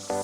Hello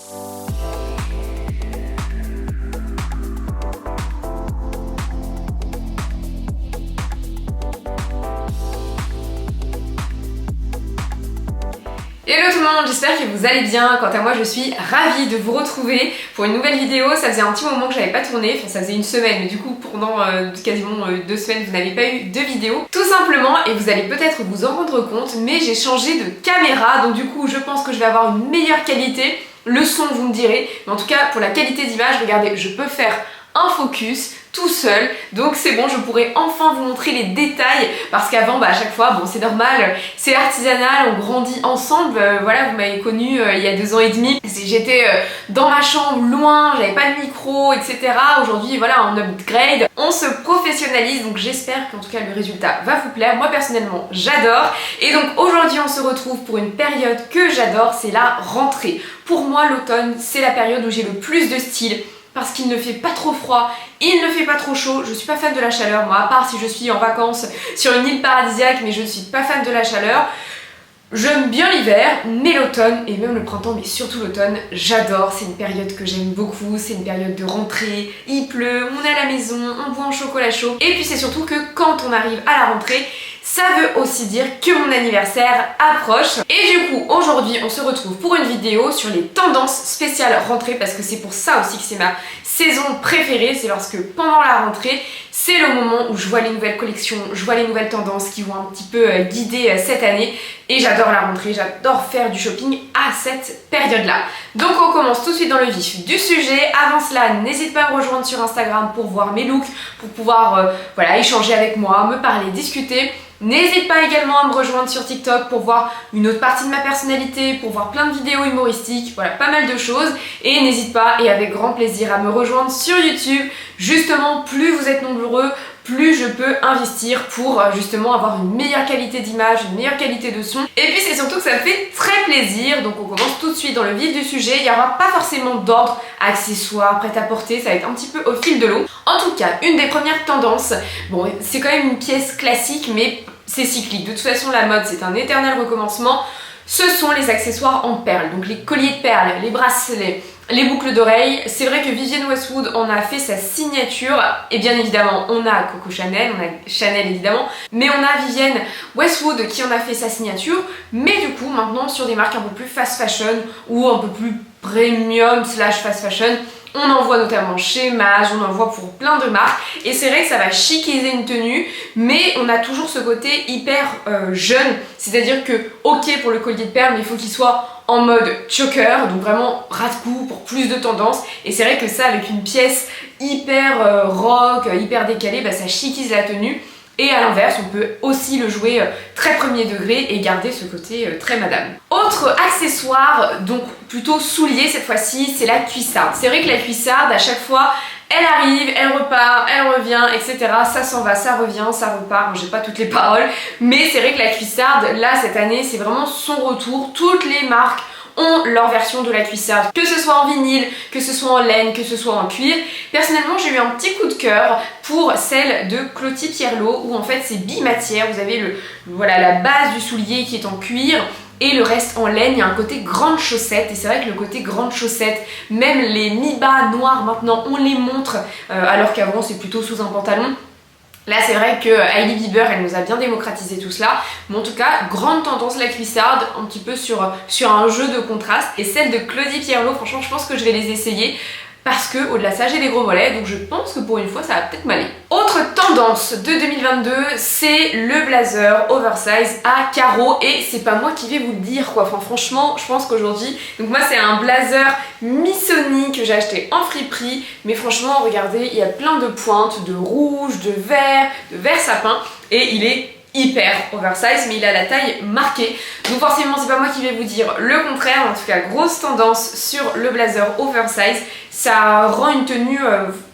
tout le monde, j'espère que vous allez bien. Quant à moi, je suis ravie de vous retrouver pour une nouvelle vidéo. Ça faisait un petit moment que j'avais pas tourné, enfin ça faisait une semaine, mais du coup pendant quasiment 2 semaines vous n'avez pas eu de vidéo. Tout simplement, et vous allez peut-être vous en rendre compte, mais j'ai changé de caméra, donc du coup je pense que je vais avoir une meilleure qualité. Le son vous me direz, mais en tout cas pour la qualité d'image, regardez, je peux faire un focus tout seul, donc c'est bon, je pourrai enfin vous montrer les détails parce qu'avant à chaque fois, bon c'est normal, c'est artisanal, on grandit ensemble, voilà, vous m'avez connu il y a 2 ans et demi, j'étais dans ma chambre loin, j'avais pas de micro, etc. Aujourd'hui voilà, on upgrade, on se professionnalise, donc j'espère qu'en tout cas le résultat va vous plaire. Moi personnellement j'adore, et donc aujourd'hui on se retrouve pour une période que j'adore, c'est la rentrée. Pour moi l'automne c'est la période où j'ai le plus de style, parce qu'il ne fait pas trop froid, il ne fait pas trop chaud. Je suis pas fan de la chaleur, moi, à part si je suis en vacances sur une île paradisiaque, mais je ne suis pas fan de la chaleur. J'aime bien l'hiver, mais l'automne, et même le printemps, mais surtout l'automne, j'adore. C'est une période que j'aime beaucoup, c'est une période de rentrée, il pleut, on est à la maison, on boit un chocolat chaud. Et puis c'est surtout que quand on arrive à la rentrée, ça veut aussi dire que mon anniversaire approche. Et du coup, aujourd'hui, on se retrouve pour une vidéo sur les tendances spéciales rentrée, parce que c'est pour ça aussi que c'est ma saison préférée. C'est lorsque pendant la rentrée, c'est le moment où je vois les nouvelles collections, je vois les nouvelles tendances qui vont un petit peu guider cette année. Et j'adore la rentrée, j'adore faire du shopping à cette période-là. Donc on commence tout de suite dans le vif du sujet. Avant cela, n'hésite pas à me rejoindre sur Instagram pour voir mes looks, pour pouvoir voilà, échanger avec moi, me parler, discuter. N'hésite pas également à me rejoindre sur TikTok pour voir une autre partie de ma personnalité, pour voir plein de vidéos humoristiques, voilà, pas mal de choses. Et n'hésite pas, et avec grand plaisir, à me rejoindre sur YouTube. Justement, plus vous êtes nombreux, plus je peux investir pour justement avoir une meilleure qualité d'image, une meilleure qualité de son. Et puis c'est surtout que ça me fait très plaisir. Donc on commence tout de suite dans le vif du sujet. Il n'y aura pas forcément d'ordre, accessoires, prêt-à-porter, ça va être un petit peu au fil de l'eau. En tout cas, une des premières tendances, bon c'est quand même une pièce classique, mais c'est cyclique. De toute façon la mode c'est un éternel recommencement. Ce sont les accessoires en perles, donc les colliers de perles, les bracelets, les boucles d'oreilles. C'est vrai que Vivienne Westwood en a fait sa signature, et bien évidemment on a Coco Chanel, on a Chanel évidemment, mais on a Vivienne Westwood qui en a fait sa signature, mais du coup maintenant sur des marques un peu plus fast fashion ou un peu plus premium slash fast fashion. On en voit notamment chez Mage, on en voit pour plein de marques, et c'est vrai que ça va chiquiser une tenue, mais on a toujours ce côté hyper jeune, c'est-à-dire que ok pour le collier de perles, mais il faut qu'il soit en mode choker, donc vraiment ras de cou pour plus de tendance. Et c'est vrai que ça avec une pièce hyper rock, hyper décalée, ça chiquise la tenue. Et à l'inverse, on peut aussi le jouer très premier degré et garder ce côté très madame. Autre accessoire, donc plutôt soulier cette fois-ci, c'est la cuissarde. C'est vrai que la cuissarde, à chaque fois, elle arrive, elle repart, elle revient, etc. Ça s'en va, ça revient, ça repart. Bon, j'ai pas toutes les paroles, mais c'est vrai que la cuissarde, là, cette année, c'est vraiment son retour. Toutes les marques ont leur version de la cuissarde, que ce soit en vinyle, que ce soit en laine, que ce soit en cuir. Personnellement, j'ai eu un petit coup de cœur pour celle de Clotilde Pierlot, où en fait c'est bimatière. Vous avez voilà, la base du soulier qui est en cuir et le reste en laine. Il y a un côté grande chaussette, et c'est vrai que le côté grande chaussette, même les mi-bas noirs maintenant on les montre, alors qu'avant c'est plutôt sous un pantalon. Là c'est vrai que Hailey Bieber elle nous a bien démocratisé tout cela, mais en tout cas grande tendance la cuissarde, un petit peu sur un jeu de contraste. Et celle de Clotilde Pierlot, franchement je pense que je vais les essayer, parce que au-delà de ça j'ai des gros mollets, donc je pense que pour une fois ça va peut-être m'aller. Autre tendance de 2022, c'est le blazer oversize à carreaux, et c'est pas moi qui vais vous le dire quoi, enfin franchement je pense qu'aujourd'hui, donc moi c'est un blazer Missoni que j'ai acheté en friperie, mais franchement regardez, il y a plein de pointes, de rouge, de vert sapin, et il est hyper oversize, mais il a la taille marquée, donc forcément c'est pas moi qui vais vous dire le contraire. En tout cas grosse tendance sur le blazer oversize, ça rend une tenue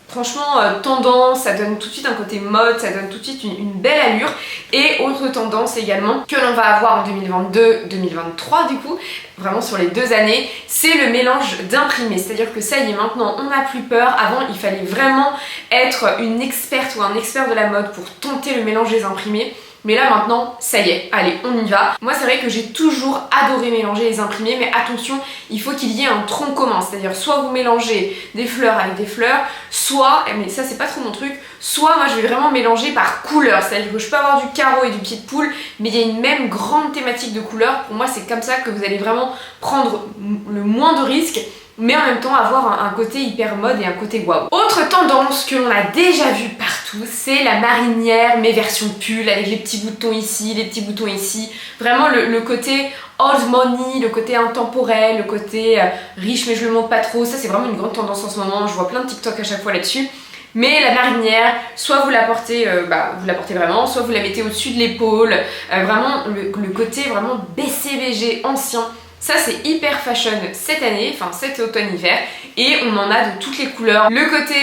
franchement tendance, ça donne tout de suite un côté mode, ça donne tout de suite une belle allure. Et autre tendance également que l'on va avoir en 2022-2023 du coup, vraiment sur les 2 années, c'est le mélange d'imprimés. C'est-à-dire que ça y est, maintenant on n'a plus peur. Avant il fallait vraiment être une experte ou un expert de la mode pour tenter le mélange des imprimés. Mais là maintenant, ça y est, allez, on y va. Moi c'est vrai que j'ai toujours adoré mélanger les imprimés, mais attention, il faut qu'il y ait un tronc commun, c'est-à-dire soit vous mélangez des fleurs avec des fleurs, soit, mais ça c'est pas trop mon truc, soit moi je vais vraiment mélanger par couleur, c'est-à-dire que je peux avoir du carreau et du pied de poule, mais il y a une même grande thématique de couleur. Pour moi c'est comme ça que vous allez vraiment prendre le moins de risques, mais en même temps avoir un côté hyper mode et un côté waouh. Autre tendance que l'on a déjà vue partout, c'est la marinière mais version pull, avec les petits boutons ici, les petits boutons ici. Vraiment le côté old money, le côté intemporel, le côté riche mais je le montre pas trop. Ça c'est vraiment une grande tendance en ce moment, je vois plein de TikTok à chaque fois là-dessus. Mais la marinière, soit vous la portez, vous la portez vraiment, soit vous la mettez au-dessus de l'épaule. Vraiment le côté vraiment BCBG ancien. Ça c'est hyper fashion cette année, enfin cet automne-hiver, et on en a de toutes les couleurs. Le côté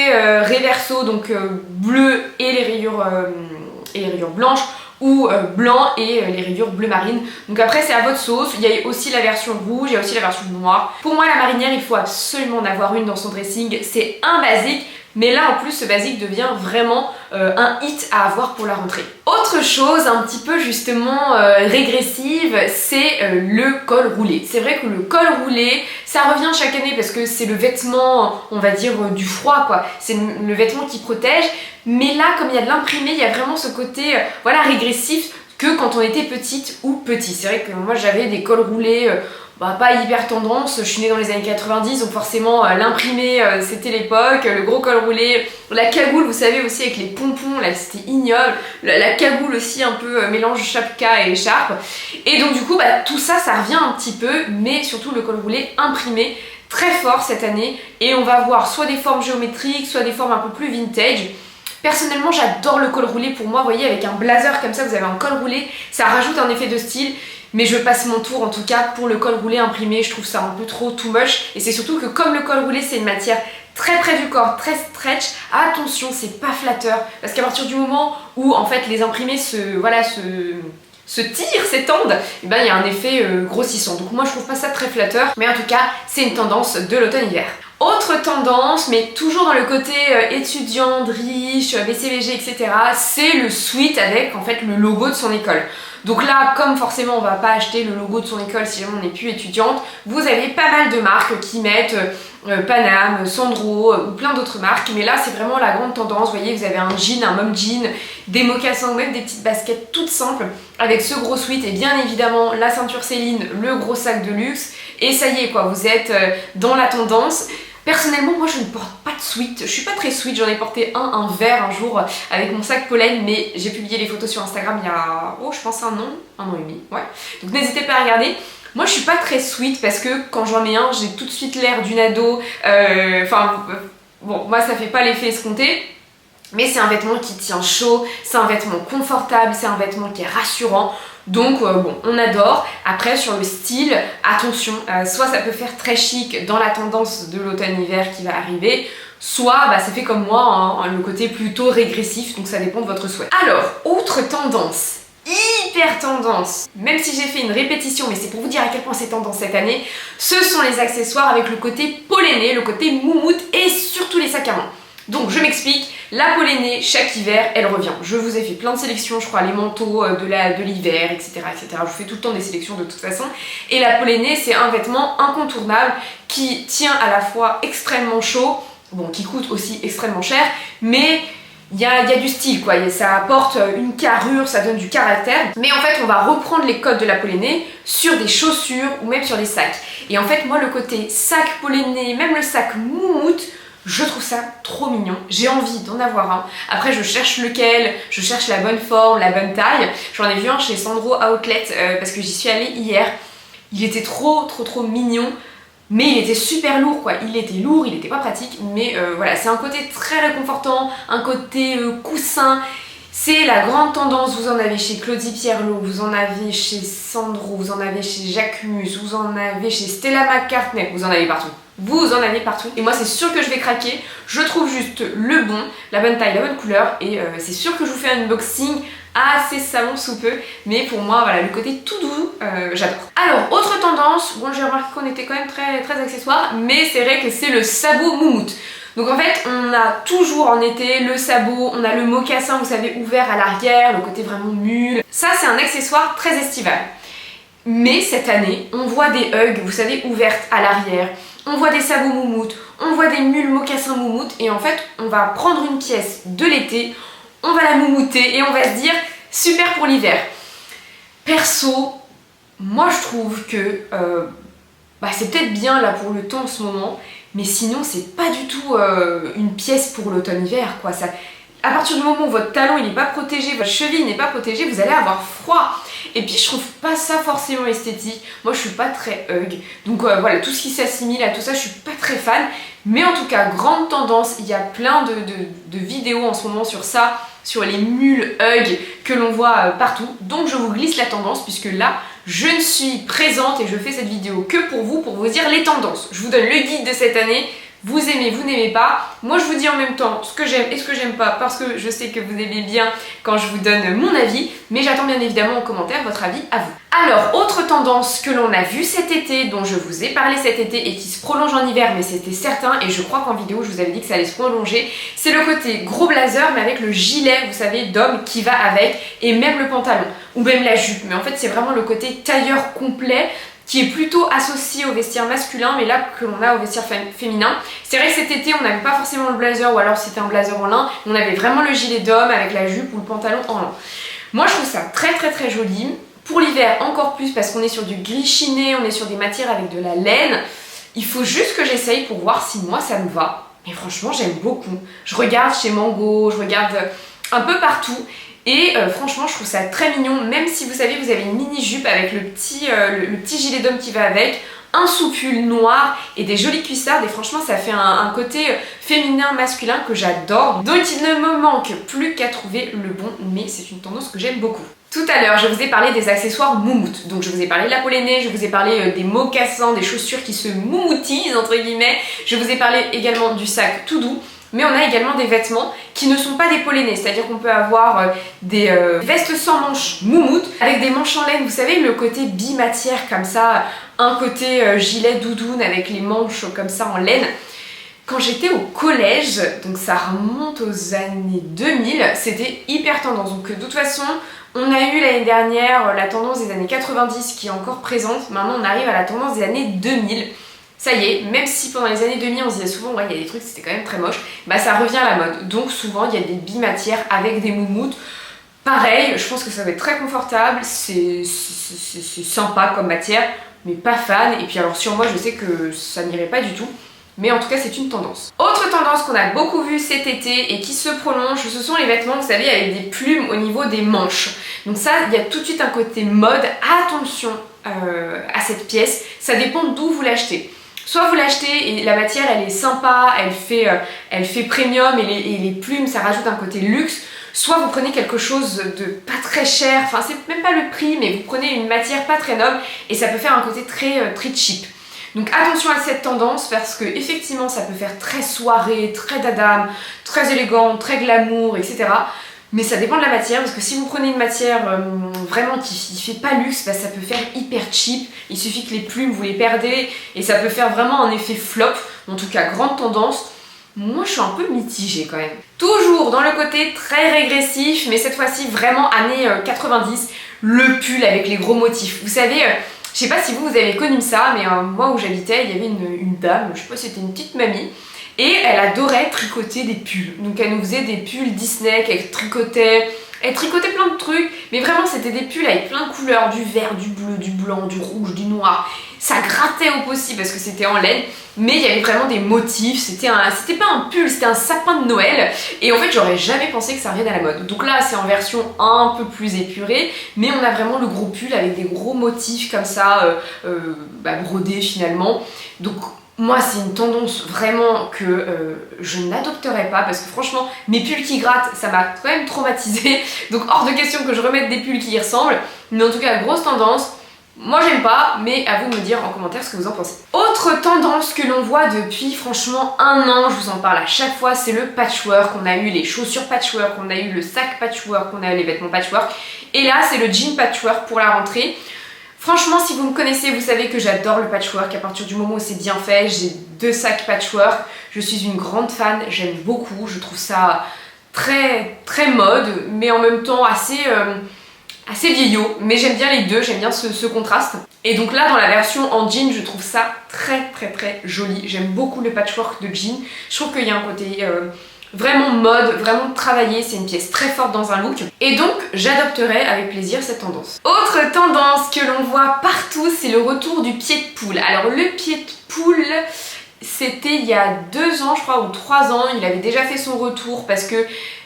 reverso, donc bleu et les rayures blanches, ou blanc et les rayures bleu marine. Donc après c'est à votre sauce. Il y a aussi la version rouge, il y a aussi la version noire. Pour moi la marinière, il faut absolument en avoir une dans son dressing. C'est un basique. Mais là en plus ce basique devient vraiment un hit à avoir pour la rentrée. Autre chose un petit peu justement régressive, c'est le col roulé. C'est vrai que le col roulé, ça revient chaque année parce que c'est le vêtement, on va dire, du froid quoi. C'est le vêtement qui protège. Mais là comme il y a de l'imprimé, il y a vraiment ce côté voilà, régressif que quand on était petite ou petit. C'est vrai que moi j'avais des cols roulés pas hyper tendance, je suis née dans les années 90 donc forcément l'imprimé c'était l'époque, le gros col roulé, la cagoule vous savez aussi avec les pompons là c'était ignoble, la cagoule aussi un peu mélange chapka et écharpe, et donc du coup tout ça revient un petit peu, mais surtout le col roulé imprimé très fort cette année, et on va voir soit des formes géométriques, soit des formes un peu plus vintage. Personnellement j'adore le col roulé, pour moi vous voyez avec un blazer comme ça vous avez un col roulé, ça rajoute un effet de style. Mais je passe mon tour en tout cas pour le col roulé imprimé, je trouve ça un peu trop too much. Et c'est surtout que comme le col roulé c'est une matière très près du corps, très stretch, attention c'est pas flatteur. Parce qu'à partir du moment où en fait les imprimés se tirent, s'étendent, et il y a un effet grossissant. Donc moi je trouve pas ça très flatteur, mais en tout cas c'est une tendance de l'automne-hiver. Autre tendance, mais toujours dans le côté étudiante, riche, BCBG, etc., c'est le sweat avec en fait le logo de son école. Donc là, comme forcément on va pas acheter le logo de son école si jamais on n'est plus étudiante, vous avez pas mal de marques qui mettent Paname, Sandro ou plein d'autres marques, mais là c'est vraiment la grande tendance. Vous voyez, vous avez un jean, un mom jean, des mocassins ou même des petites baskets toutes simples avec ce gros sweat et bien évidemment la ceinture Céline, le gros sac de luxe, et ça y est quoi, vous êtes dans la tendance. Personnellement, moi je ne porte pas de sweat, je suis pas très sweat, j'en ai porté un vert un jour avec mon sac pollen, mais j'ai publié les photos sur Instagram il y a, je pense un an et demi, ouais. Donc n'hésitez pas à regarder. Moi je suis pas très sweat parce que quand j'en mets un, j'ai tout de suite l'air d'une ado, bon, moi ça fait pas l'effet escompté. Mais c'est un vêtement qui tient chaud, c'est un vêtement confortable, c'est un vêtement qui est rassurant. Donc bon, on adore. Après sur le style, attention, soit ça peut faire très chic dans la tendance de l'automne-hiver qui va arriver, soit ça fait comme moi, hein, le côté plutôt régressif, donc ça dépend de votre souhait. Alors, autre tendance, hyper tendance, même si j'ai fait une répétition, mais c'est pour vous dire à quel point c'est tendance cette année, ce sont les accessoires avec le côté polléné, le côté moumoute et surtout les sacs à main. Donc je m'explique, la pollénée chaque hiver elle revient. Je vous ai fait plein de sélections, je crois les manteaux de l'hiver, etc., etc. Je vous fais tout le temps des sélections de toute façon. Et la pollénée c'est un vêtement incontournable qui tient à la fois extrêmement chaud, bon qui coûte aussi extrêmement cher, mais il y a du style quoi, ça apporte une carrure, ça donne du caractère. Mais en fait on va reprendre les codes de la pollénée sur des chaussures ou même sur des sacs. Et en fait moi le côté sac polléné, même le sac moumoute, je trouve ça trop mignon, j'ai envie d'en avoir un. Après je cherche lequel, je cherche la bonne forme, la bonne taille. J'en ai vu un chez Sandro Outlet parce que j'y suis allée hier. Il était trop mignon, mais il était super lourd quoi. Il était lourd, il était pas pratique, mais voilà, c'est un côté très réconfortant, un côté coussin. C'est la grande tendance, vous en avez chez Claudie Pierlot, vous en avez chez Sandro, vous en avez chez Jacquemus, vous en avez chez Stella McCartney, vous en avez partout. Vous en avez partout. Et moi c'est sûr que je vais craquer, je trouve juste le bon, la bonne taille, la bonne couleur, et c'est sûr que je vous fais un unboxing assez salon sous peu, mais pour moi voilà, le côté tout doux, j'adore. Alors autre tendance, bon j'ai remarqué qu'on était quand même très accessoire, mais c'est vrai que c'est le sabot moumoute. Donc en fait, on a toujours en été le sabot, on a le mocassin, vous savez, ouvert à l'arrière, le côté vraiment mule. Ça, c'est un accessoire très estival. Mais cette année, on voit des hugs, vous savez, ouvertes à l'arrière. On voit des sabots moumoutes, on voit des mules mocassins moumoutes. Et en fait, on va prendre une pièce de l'été, on va la moumouter et on va se dire, super pour l'hiver. Perso, moi je trouve que c'est peut-être bien là pour le temps en ce moment, mais sinon c'est pas du tout une pièce pour l'automne-hiver quoi. Ça, à partir du moment où votre talon il n'est pas protégé, votre cheville n'est pas protégée, vous allez avoir froid. Et puis je trouve pas ça forcément esthétique. Moi je suis pas très hug, donc voilà, tout ce qui s'assimile à tout ça, je suis pas très fan. Mais en tout cas, grande tendance, il y a plein de vidéos en ce moment sur ça, sur les mules hug que l'on voit partout. Donc je vous glisse la tendance puisque là, je ne suis présente et je fais cette vidéo que pour vous dire les tendances. Je vous donne le guide de cette année. Vous aimez, vous n'aimez pas. Moi je vous dis en même temps ce que j'aime et ce que j'aime pas parce que je sais que vous aimez bien quand je vous donne mon avis, mais j'attends bien évidemment en commentaire votre avis à vous. Alors, autre tendance que l'on a vue cet été, dont je vous ai parlé cet été et qui se prolonge en hiver, mais c'était certain et je crois qu'en vidéo je vous avais dit que ça allait se prolonger, c'est le côté gros blazer mais avec le gilet, vous savez, d'homme qui va avec et même le pantalon ou même la jupe. Mais en fait c'est vraiment le côté tailleur complet qui est plutôt associé au vestiaire masculin, mais là que l'on a au vestiaire féminin. C'est vrai que cet été on n'avait pas forcément le blazer ou alors c'était un blazer en lin, on avait vraiment le gilet d'homme avec la jupe ou le pantalon en lin. Moi je trouve ça très joli. Pour l'hiver encore plus parce qu'on est sur du gris chiné, on est sur des matières avec de la laine. Il faut juste que j'essaye pour voir si moi ça me va. Mais franchement j'aime beaucoup. Je regarde chez Mango, je regarde un peu partout. Et franchement je trouve ça très mignon. Même si vous savez vous avez une mini jupe avec le petit gilet d'homme qui va avec, un sous-pull noir et des jolies cuissardes. Et franchement ça fait un côté féminin masculin que j'adore. Donc il ne me manque plus qu'à trouver le bon. Mais c'est une tendance que j'aime beaucoup. Tout à l'heure, je vous ai parlé des accessoires moumoutes. Donc je vous ai parlé de la pollenée, je vous ai parlé des mocassins, des chaussures qui se moumoutisent entre guillemets. Je vous ai parlé également du sac tout doux. Mais on a également des vêtements qui ne sont pas des pollenés, c'est-à-dire qu'on peut avoir des vestes sans manches moumoutes avec des manches en laine, vous savez le côté bimatière comme ça, un côté gilet doudoune avec les manches comme ça en laine. Quand j'étais au collège, donc ça remonte aux années 2000, c'était hyper tendance. Donc de toute façon, on a eu l'année dernière la tendance des années 90 qui est encore présente. Maintenant on arrive à la tendance des années 2000. Ça y est, même si pendant les années 2000 on se disait souvent ouais il y a des trucs c'était quand même très moche, bah ça revient à la mode. Donc souvent il y a des bimatières avec des moumoutes. Pareil, je pense que ça va être très confortable, c'est sympa comme matière, mais pas fan. Et puis alors sur moi je sais que ça n'irait pas du tout. Mais en tout cas c'est une tendance. Autre tendance qu'on a beaucoup vue cet été et qui se prolonge, ce sont les vêtements, vous savez, avec des plumes au niveau des manches. Donc ça, il y a tout de suite un côté mode. Attention à cette pièce, ça dépend d'où vous l'achetez. Soit vous l'achetez et la matière elle est sympa, elle fait premium et les plumes ça rajoute un côté luxe. Soit vous prenez quelque chose de pas très cher, enfin c'est même pas le prix, mais vous prenez une matière pas très noble et ça peut faire un côté très cheap. Donc attention à cette tendance parce que effectivement ça peut faire très soirée, très dadam, très élégant, très glamour, etc. Mais ça dépend de la matière parce que si vous prenez une matière vraiment qui fait pas luxe, bah, ça peut faire hyper cheap. Il suffit que les plumes vous les perdez et ça peut faire vraiment un effet flop. En tout cas grande tendance. Moi je suis un peu mitigée quand même. Toujours dans le côté très régressif, mais cette fois-ci vraiment années 90, le pull avec les gros motifs. Vous savez, je sais pas si vous avez connu ça, mais moi où j'habitais, il y avait une dame, je sais pas si c'était une petite mamie, et elle adorait tricoter des pulls. Donc elle nous faisait des pulls Disney qu'elle tricotait. Elle tricotait plein de trucs, mais vraiment c'était des pulls avec plein de couleurs, du vert, du bleu, du blanc, du rouge, du noir. Ça grattait au possible parce que c'était en laine, mais il y avait vraiment des motifs, c'était pas un pull, c'était un sapin de Noël. Et en fait j'aurais jamais pensé que ça revienne à la mode. Donc là c'est en version un peu plus épurée, mais on a vraiment le gros pull avec des gros motifs comme ça, brodés finalement. Donc moi c'est une tendance vraiment que je n'adopterai pas parce que franchement mes pulls qui grattent ça m'a quand même traumatisée, donc hors de question que je remette des pulls qui y ressemblent. Mais en tout cas grosse tendance, moi j'aime pas, mais à vous de me dire en commentaire ce que vous en pensez. Autre tendance que l'on voit depuis franchement un an, je vous en parle à chaque fois, c'est le patchwork. On a eu les chaussures patchwork, on a eu le sac patchwork, on a eu les vêtements patchwork, et là c'est le jean patchwork pour la rentrée. Franchement, si vous me connaissez, vous savez que j'adore le patchwork. À partir du moment où c'est bien fait, j'ai 2 sacs patchwork. Je suis une grande fan, j'aime beaucoup. Je trouve ça très mode, mais en même temps assez vieillot. Mais j'aime bien les deux, j'aime bien ce contraste. Et donc là, dans la version en jean, je trouve ça très joli. J'aime beaucoup le patchwork de jean. Je trouve qu'il y a un côté vraiment mode, vraiment travaillé. C'est une pièce très forte dans un look. Et donc, j'adopterai avec plaisir cette tendance. Autre tendance que l'on voit partout, c'est le retour du pied de poule. Alors le pied de poule, c'était il y a 2 ans je crois, ou 3 ans, il avait déjà fait son retour parce que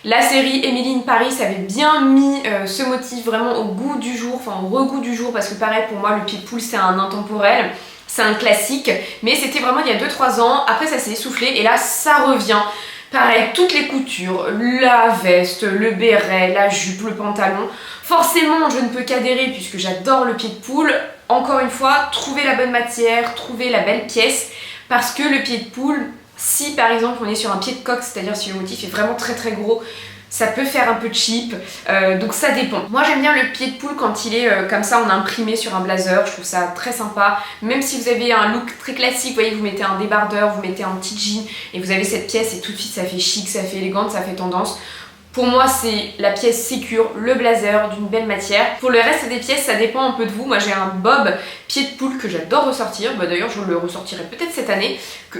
la série Emily in Paris avait bien mis ce motif vraiment au goût du jour, enfin au regoût du jour, parce que pareil pour moi le pied de poule c'est un intemporel, c'est un classique, mais c'était vraiment il y a 2-3 ans, après ça s'est essoufflé et là ça revient. Pareil, toutes les coutures, la veste, le béret, la jupe, le pantalon. Forcément, je ne peux qu'adhérer puisque j'adore le pied de poule. Encore une fois, trouver la bonne matière, trouver la belle pièce. Parce que le pied de poule, si par exemple on est sur un pied de coq, c'est-à-dire si le motif est vraiment très gros, ça peut faire un peu cheap, donc ça dépend. Moi j'aime bien le pied de poule quand il est comme ça en imprimé sur un blazer, je trouve ça très sympa. Même si vous avez un look très classique, vous voyez, vous mettez un débardeur, vous mettez un petit jean et vous avez cette pièce et tout de suite ça fait chic, ça fait élégante, ça fait tendance. Pour moi, c'est la pièce sécure, le blazer d'une belle matière. Pour le reste des pièces, ça dépend un peu de vous. Moi, j'ai un bob pied de poule que j'adore ressortir. Bah, d'ailleurs, je le ressortirai peut-être cette année,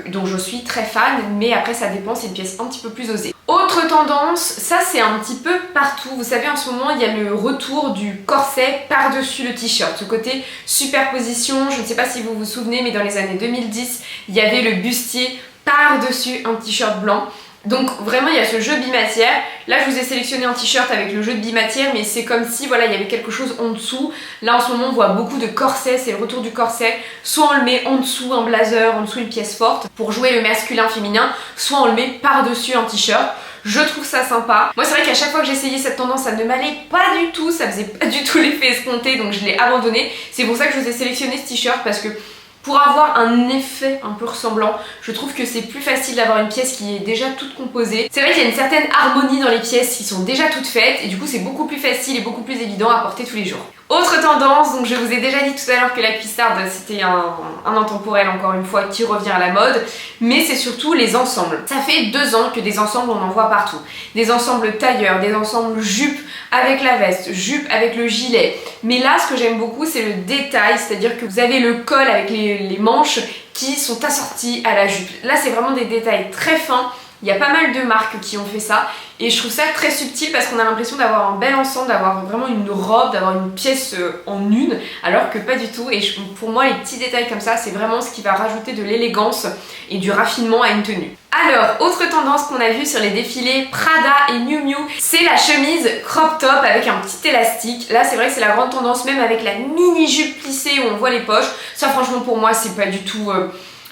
dont je suis très fan. Mais après, ça dépend, c'est une pièce un petit peu plus osée. Autre tendance, ça c'est un petit peu partout. Vous savez, en ce moment, il y a le retour du corset par-dessus le t-shirt. Ce côté superposition, je ne sais pas si vous vous souvenez, mais dans les années 2010, il y avait le bustier par-dessus un t-shirt blanc. Donc vraiment il y a ce jeu bimatière. Là je vous ai sélectionné un t-shirt avec le jeu de bimatière, mais c'est comme si voilà il y avait quelque chose en dessous. Là en ce moment on voit beaucoup de corsets, c'est le retour du corset. Soit on le met en dessous un blazer, en dessous une pièce forte pour jouer le masculin féminin, soit on le met par-dessus un t-shirt. Je trouve ça sympa. Moi c'est vrai qu'à chaque fois que j'essayais cette tendance, ça ne m'allait pas du tout, ça faisait pas du tout l'effet escompté, donc je l'ai abandonné. C'est pour ça que je vous ai sélectionné ce t-shirt, parce que pour avoir un effet un peu ressemblant, je trouve que c'est plus facile d'avoir une pièce qui est déjà toute composée. C'est vrai qu'il y a une certaine harmonie dans les pièces qui sont déjà toutes faites et du coup c'est beaucoup plus facile et beaucoup plus évident à porter tous les jours. Autre tendance, donc je vous ai déjà dit tout à l'heure que la cuissarde c'était un intemporel encore une fois qui revient à la mode, mais c'est surtout les ensembles. Ça fait 2 ans que des ensembles on en voit partout. Des ensembles tailleurs, des ensembles jupes avec la veste, jupe avec le gilet. Mais là ce que j'aime beaucoup c'est le détail, c'est-à-dire que vous avez le col avec les manches qui sont assorties à la jupe. Là c'est vraiment des détails très fins. Il y a pas mal de marques qui ont fait ça et je trouve ça très subtil parce qu'on a l'impression d'avoir un bel ensemble, d'avoir vraiment une robe, d'avoir une pièce en une, alors que pas du tout. Et pour moi les petits détails comme ça c'est vraiment ce qui va rajouter de l'élégance et du raffinement à une tenue. Alors, autre tendance qu'on a vue sur les défilés Prada et Miu Miu, c'est la chemise crop top avec un petit élastique. Là c'est vrai que c'est la grande tendance, même avec la mini jupe plissée où on voit les poches. Ça franchement pour moi c'est pas du tout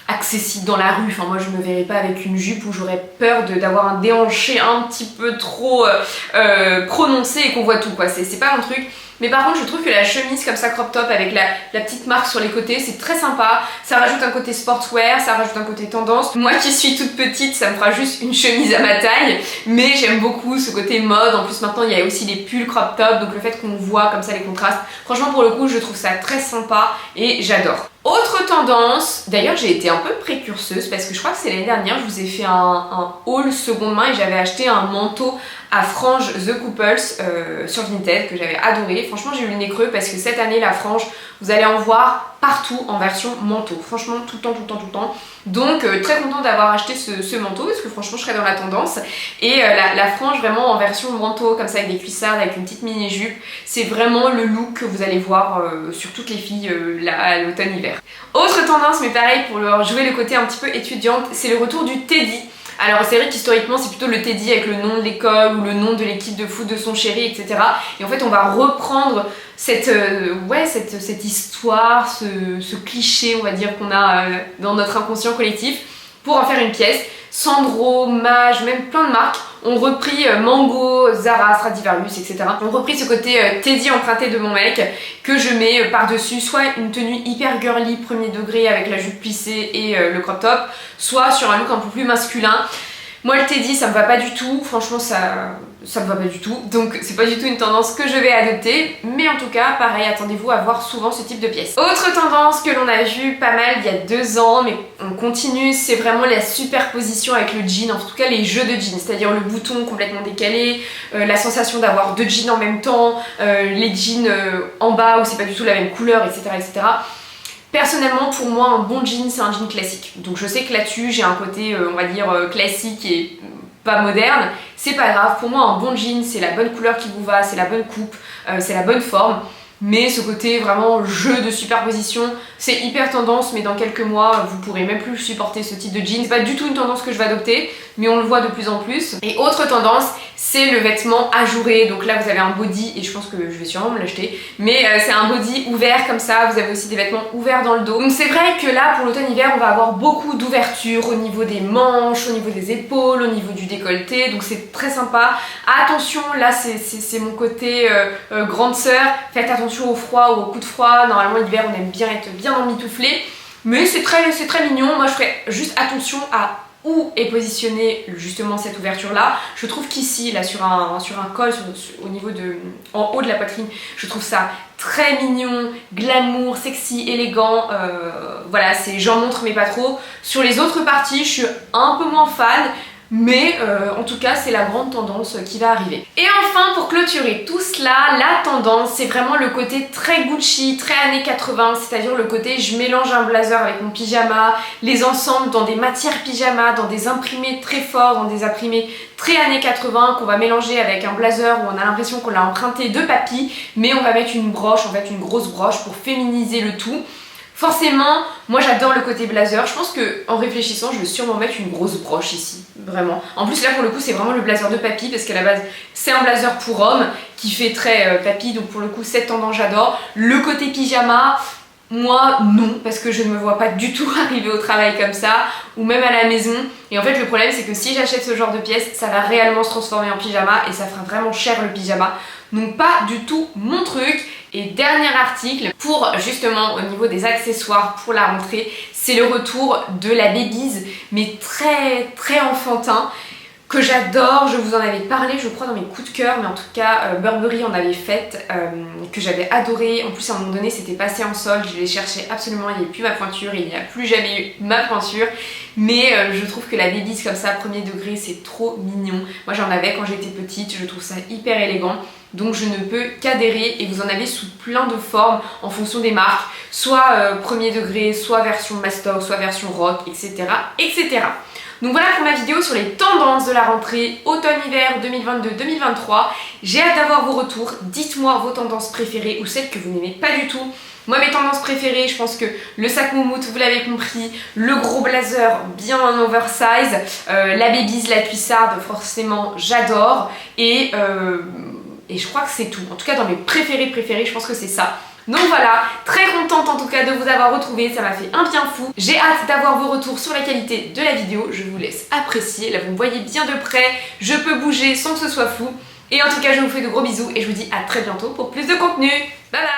accessible dans la rue. Enfin moi je me verrais pas avec une jupe où j'aurais peur d'avoir un déhanché un petit peu trop prononcé et qu'on voit tout quoi, c'est pas mon truc. Mais par contre je trouve que la chemise comme ça crop top avec la petite marque sur les côtés c'est très sympa, ça rajoute un côté sportswear, ça rajoute un côté tendance. Moi qui suis toute petite ça me fera juste une chemise à ma taille, mais j'aime beaucoup ce côté mode. En plus maintenant il y a aussi les pulls crop top, donc le fait qu'on voit comme ça les contrastes, franchement pour le coup je trouve ça très sympa et j'adore. Autre tendance, d'ailleurs j'ai été un peu précurseuse parce que je crois que c'est l'année dernière, je vous ai fait un haul seconde main et j'avais acheté un manteau à franges The Couples sur Vinted que j'avais adoré. Franchement j'ai eu le nez creux parce que cette année la frange, vous allez en voir partout en version manteau. Franchement tout le temps. Donc très contente d'avoir acheté ce manteau parce que franchement je serais dans la tendance. Et la frange vraiment en version manteau comme ça avec des cuissardes, avec une petite mini jupe, c'est vraiment le look que vous allez voir sur toutes les filles à l'automne-hiver. Autre tendance, mais pareil pour jouer le côté un petit peu étudiante, c'est le retour du teddy. Alors c'est vrai qu'historiquement c'est plutôt le teddy avec le nom de l'école ou le nom de l'équipe de foot de son chéri, etc. Et en fait on va reprendre cette histoire, ce cliché on va dire qu'on a dans notre inconscient collectif pour en faire une pièce. Sandro, Mage, même plein de marques ont repris Mango, Zara, Stradivarius, etc. ont repris ce côté teddy emprunté de mon mec que je mets par-dessus soit une tenue hyper girly premier degré avec la jupe plissée et le crop top, soit sur un look un peu plus masculin. Moi le teddy ça me va pas du tout, franchement ça me va pas du tout, donc c'est pas du tout une tendance que je vais adopter, mais en tout cas pareil, attendez-vous à voir souvent ce type de pièces. Autre tendance que l'on a vu pas mal il y a 2 ans, mais on continue, c'est vraiment la superposition avec le jean, en tout cas les jeux de jean, c'est-à-dire le bouton complètement décalé, la sensation d'avoir 2 jeans en même temps, les jeans en bas où c'est pas du tout la même couleur, etc. etc. Personnellement, pour moi, un bon jean, c'est un jean classique. Donc je sais que là-dessus, j'ai un côté, on va dire, classique et pas moderne. C'est pas grave, pour moi, un bon jean, c'est la bonne couleur qui vous va, c'est la bonne coupe, c'est la bonne forme. Mais ce côté vraiment jeu de superposition, c'est hyper tendance, mais dans quelques mois, vous pourrez même plus supporter ce type de jean. C'est pas du tout une tendance que je vais adopter, mais on le voit de plus en plus. Et autre tendance, c'est le vêtement ajouré. Donc là, vous avez un body, et je pense que je vais sûrement me l'acheter, mais c'est un body ouvert comme ça. Vous avez aussi des vêtements ouverts dans le dos. Donc c'est vrai que là, pour l'automne-hiver, on va avoir beaucoup d'ouverture au niveau des manches, au niveau des épaules, au niveau du décolleté. Donc c'est très sympa. Attention, là, c'est mon côté grande sœur. Faites attention au froid ou au coup de froid. Normalement l'hiver on aime bien être bien emmitouflé, mais c'est très mignon. Moi je ferais juste attention à où est positionnée justement cette ouverture là. Je trouve qu'ici là sur un col au niveau de en haut de la poitrine, je trouve ça très mignon, glamour, sexy, élégant. Voilà, j'en montre mais pas trop. Sur les autres parties je suis un peu moins fan, mais en tout cas c'est la grande tendance qui va arriver. Et enfin, pour clôturer tout cela, la tendance c'est vraiment le côté très Gucci, très années 80, c'est-à-dire le côté je mélange un blazer avec mon pyjama, les ensembles dans des matières pyjama, dans des imprimés très forts, dans des imprimés très années 80 qu'on va mélanger avec un blazer où on a l'impression qu'on l'a emprunté de papy, mais on va mettre une broche, en fait une grosse broche pour féminiser le tout. Forcément, moi j'adore le côté blazer, je pense que en réfléchissant je vais sûrement mettre une grosse broche ici, vraiment. En plus là pour le coup c'est vraiment le blazer de papy parce qu'à la base c'est un blazer pour homme qui fait très papy, donc pour le coup cette tendance j'adore. Le côté pyjama, moi non, parce que je ne me vois pas du tout arriver au travail comme ça, ou même à la maison. Et en fait le problème c'est que si j'achète ce genre de pièces, ça va réellement se transformer en pyjama et ça fera vraiment cher le pyjama. Donc pas du tout mon truc. Et dernier article pour justement au niveau des accessoires pour la rentrée, c'est le retour de la Baby's, mais très enfantin, que j'adore. Je vous en avais parlé je crois dans mes coups de cœur, mais en tout cas Burberry en avait fait, que j'avais adoré. En plus à un moment donné c'était passé en solde, je l'ai cherché absolument, il n'y avait plus ma pointure, il n'y a plus jamais eu ma pointure, mais je trouve que la Baby's comme ça premier degré c'est trop mignon. Moi j'en avais quand j'étais petite, je trouve ça hyper élégant. Donc je ne peux qu'adhérer, et vous en avez sous plein de formes en fonction des marques, soit premier degré, soit version mastoc, soit version rock, etc. etc. Donc voilà pour ma vidéo sur les tendances de la rentrée automne-hiver 2022-2023. J'ai hâte d'avoir vos retours, dites-moi vos tendances préférées ou celles que vous n'aimez pas du tout. Moi mes tendances préférées, je pense que le sac moumoute, vous l'avez compris, le gros blazer bien en oversize, la Baby's, la cuissarde, forcément j'adore, et je crois que c'est tout. En tout cas dans mes préférés, je pense que c'est ça. Donc voilà, très contente en tout cas de vous avoir retrouvé, ça m'a fait un bien fou. J'ai hâte d'avoir vos retours sur la qualité de la vidéo, je vous laisse apprécier. Là vous me voyez bien de près, je peux bouger sans que ce soit fou. Et en tout cas je vous fais de gros bisous et je vous dis à très bientôt pour plus de contenu. Bye bye.